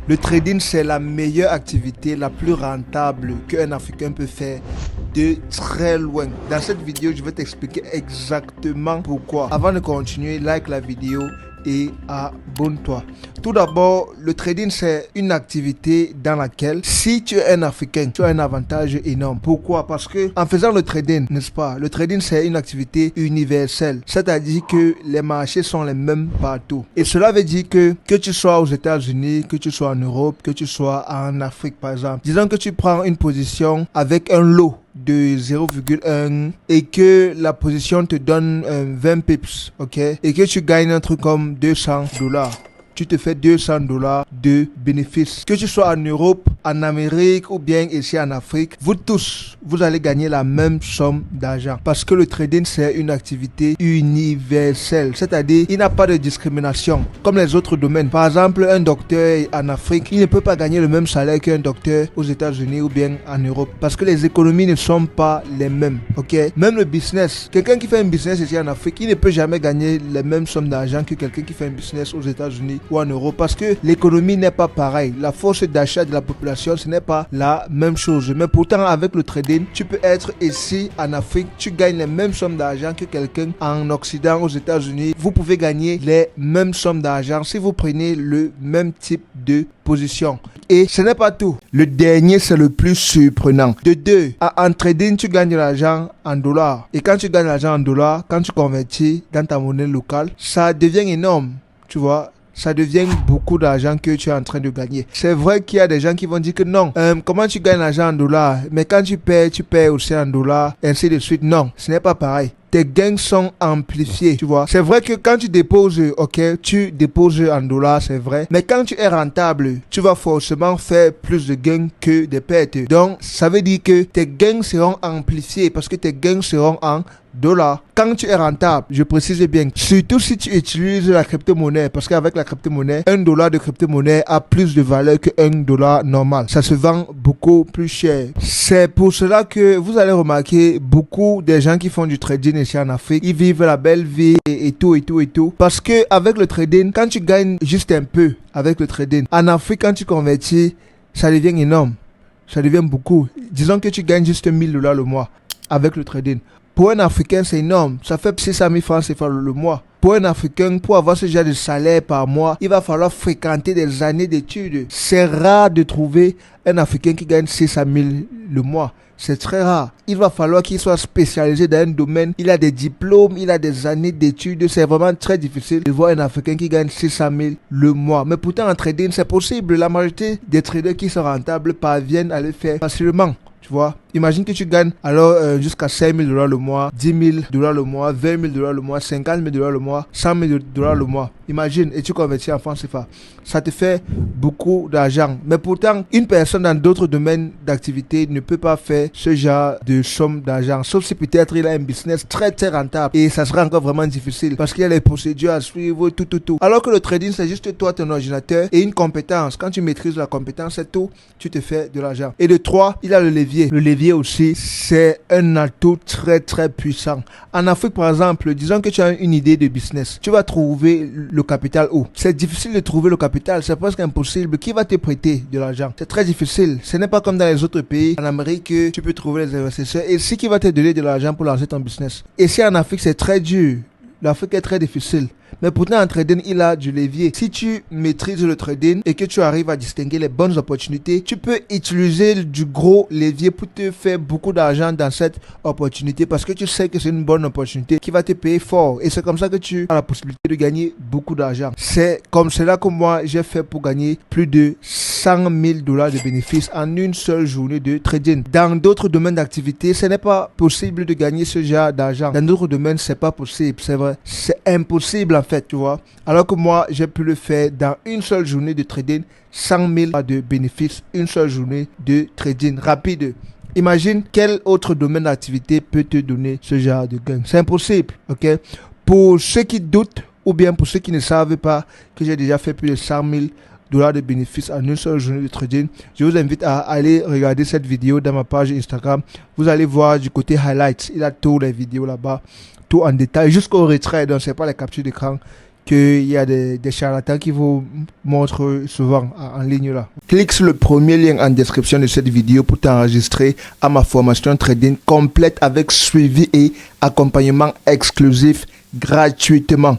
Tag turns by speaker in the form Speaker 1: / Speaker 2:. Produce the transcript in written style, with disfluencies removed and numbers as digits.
Speaker 1: Le trading, c'est la meilleure activité, la plus rentable qu'un Africain peut faire de très loin. Dans cette vidéo, je vais t'expliquer exactement pourquoi. Avant de continuer, like la vidéo et abonne-toi. Tout d'abord, le trading, c'est une activité dans laquelle, si tu es un Africain, tu as un avantage énorme. Pourquoi? Parce que en faisant le trading, n'est-ce pas, le trading, c'est une activité universelle. C'est-à-dire que les marchés sont les mêmes partout. Et cela veut dire que tu sois aux États-Unis, que tu sois en Europe, que tu sois en Afrique, par exemple. Disons que tu prends une position avec un lot de 0,1 et que la position te donne 20 pips, ok, et que tu gagnes un truc comme $200. Tu te fais $200 de bénéfices. Que tu sois en Europe, en Amérique ou bien ici en Afrique, vous tous, vous allez gagner la même somme d'argent. Parce que le trading, c'est une activité universelle. C'est-à-dire, il n'y a pas de discrimination. Comme les autres domaines. Par exemple, un docteur en Afrique, il ne peut pas gagner le même salaire qu'un docteur aux États-Unis ou bien en Europe. Parce que les économies ne sont pas les mêmes. Ok? Même le business. Quelqu'un qui fait un business ici en Afrique, il ne peut jamais gagner les mêmes sommes d'argent que quelqu'un qui fait un business aux États-Unis ou en Europe, parce que l'économie n'est pas pareille. La force d'achat de la population, ce n'est pas la même chose. Mais pourtant, avec le trading, tu peux être ici en Afrique, tu gagnes les mêmes sommes d'argent que quelqu'un en Occident, aux États-Unis. Vous pouvez gagner les mêmes sommes d'argent si vous prenez le même type de position. Et ce n'est pas tout. Le dernier, c'est le plus surprenant. De deux, en trading, tu gagnes de l'argent en dollars. Et quand tu gagnes de l'argent en dollars, quand tu convertis dans ta monnaie locale, ça devient énorme. Tu vois, ça devient beaucoup d'argent que tu es en train de gagner. C'est vrai qu'il y a des gens qui vont dire que non, comment tu gagnes l'argent en dollars, mais quand tu perds aussi en dollars, ainsi de suite. Non, ce n'est pas pareil. Tes gains sont amplifiés, tu vois. C'est vrai que quand tu déposes, ok, tu déposes en dollars, c'est vrai. Mais quand tu es rentable, tu vas forcément faire plus de gains que de pertes. Donc, ça veut dire que tes gains seront amplifiés parce que tes gains seront en dollars. Quand tu es rentable, je précise bien, surtout si tu utilises la crypto-monnaie, parce qu'avec la crypto-monnaie, $1 de crypto-monnaie a plus de valeur que $1 normal. Ça se vend beaucoup plus cher. C'est pour cela que vous allez remarquer beaucoup des gens qui font du trading ici en Afrique, ils vivent la belle vie et tout. Parce que avec le trading, quand tu gagnes juste un peu avec le trading, en Afrique, quand tu convertis, ça devient énorme. Ça devient beaucoup. Disons que tu gagnes juste $1000 le mois avec le trading. Pour un Africain, c'est énorme. Ça fait 600 000 francs CFA le mois. Pour un Africain, pour avoir ce genre de salaire par mois, il va falloir fréquenter des années d'études. C'est rare de trouver un Africain qui gagne 600 000 le mois. C'est très rare. Il va falloir qu'il soit spécialisé dans un domaine. Il a des diplômes, il a des années d'études. C'est vraiment très difficile de voir un Africain qui gagne 600 000 le mois. Mais pourtant, en trading, c'est possible. La majorité des traders qui sont rentables parviennent à le faire facilement. Tu vois, imagine que tu gagnes alors jusqu'à $5,000 le mois, $10,000 le mois, $20,000 le mois, $50,000 le mois, $100,000 le mois. Imagine, et tu convertis en francs CFA. Ça te fait beaucoup d'argent. Mais pourtant, une personne dans d'autres domaines d'activité ne peut pas faire ce genre de somme d'argent. Sauf si peut-être il a un business très rentable. Et ça sera encore vraiment difficile parce qu'il y a les procédures à suivre, tout. Alors que le trading, c'est juste toi, ton ordinateur et une compétence. Quand tu maîtrises la compétence, c'est tout, tu te fais de l'argent. Et de trois, il a le levier. Le levier aussi, c'est un atout très puissant. En Afrique, par exemple, disons que tu as une idée de business. Tu vas trouver le capital où? C'est difficile de trouver le capital, c'est presque impossible. Qui va te prêter de l'argent? C'est très difficile. Ce n'est pas comme dans les autres pays. En Amérique, tu peux trouver les investisseurs. Et c'est qui va te donner de l'argent pour lancer ton business? Ici en Afrique, c'est très dur. L'Afrique est très difficile. Mais pourtant, en trading, il a du levier. Si tu maîtrises le trading et que tu arrives à distinguer les bonnes opportunités, tu peux utiliser du gros levier pour te faire beaucoup d'argent dans cette opportunité parce que tu sais que c'est une bonne opportunité qui va te payer fort. Et c'est comme ça que tu as la possibilité de gagner beaucoup d'argent. C'est comme cela que moi, j'ai fait pour gagner plus de $100,000 de bénéfices en une seule journée de trading. Dans d'autres domaines d'activité, ce n'est pas possible de gagner ce genre d'argent. Dans d'autres domaines, c'est pas possible. C'est vrai. C'est impossible en fait, tu vois. Alors que moi, j'ai pu le faire dans une seule journée de trading, 100 000 de bénéfices, une seule journée de trading rapide. Imagine quel autre domaine d'activité peut te donner ce genre de gain. C'est impossible, ok? Pour ceux qui doutent, ou bien pour ceux qui ne savent pas que j'ai déjà fait plus de 100 000 $ de bénéfices en une seule journée de trading, je vous invite à aller regarder cette vidéo dans ma page Instagram. Vous allez voir du côté highlights, il a toutes les vidéos là-bas, tout en détail, jusqu'au retrait. Donc c'est pas les captures d'écran qu'il y a des charlatans qui vous montrent souvent en ligne là. Clique sur le premier lien en description de cette vidéo pour t'enregistrer à ma formation trading complète avec suivi et accompagnement exclusif gratuitement.